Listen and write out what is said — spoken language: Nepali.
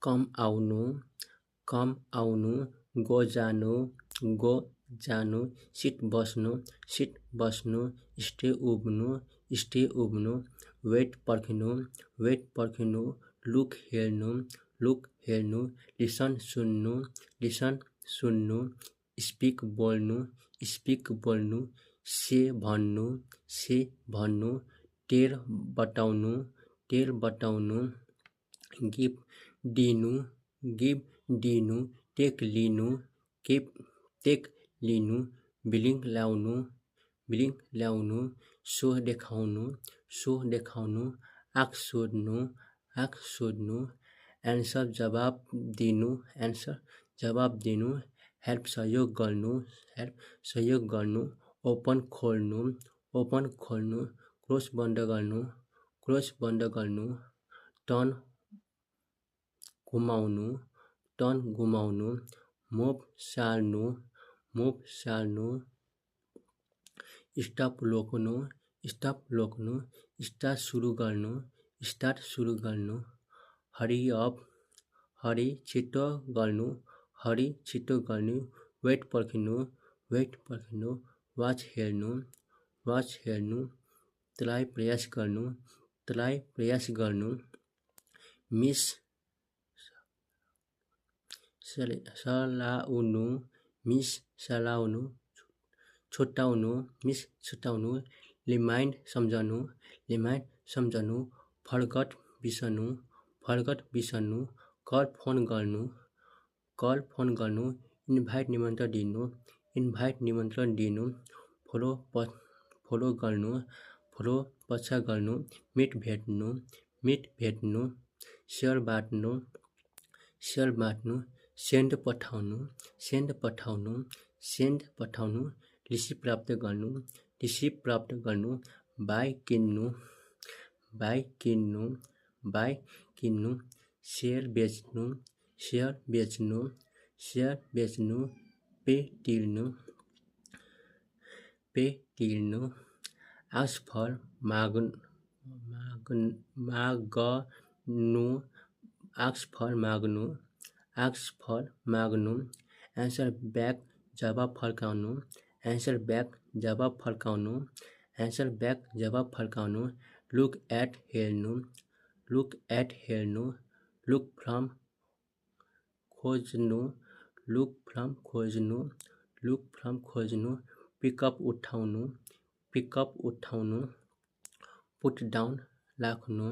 कम आउनु, गो जानु, सिट बस्नु, स्टे उभिनु, वेट पर्खिनु, लुक हेर्नु, लिसन सुन्नु, स्पिक बोल्नु, से भन्नु, टेर बटाउनु, गिभ दिनु, टेक लिनु, बिलिङ ल्याउनु, सो देखाउनु, आँख सोध्नु, एन्सर जवाब दिनु, हेल्प सहयोग गर्नु, ओपन खोल्नु, क्लोज बन्द गर्नु, टर्न घुमाउनु, मुभ सार्नु, स्टप रोक्नु, स्टार्ट सुरु गर्नु, हरी छिटो गर्नु, वेट पर्खिनु, वाच हेर्नु, तलाई प्रयास गर्नु, मिस सलाउनु, छुटाउनु, रिमाइन्ड सम्झनु, फर्गट बिर्सनु, कल फोन गर्नु, इन्भाइट निमन्त्रण दिनु, फलो पछा गर्नु, मिट भेट्नु, सेयर बाँड्नु, सेन्ड पठाउनु, रिसिभ प्राप्त गर्नु, बाई किन्नु, सेयर बेच्नु, पे तिर्नु, आस्क फर माग्नु, एन्सर ब्याक जवाब फर्काउनु, लुक एट हेर्नु, लुक फ्रम खोज्नु, पिकअप उठाउनु, पुट डाउन राख्नु।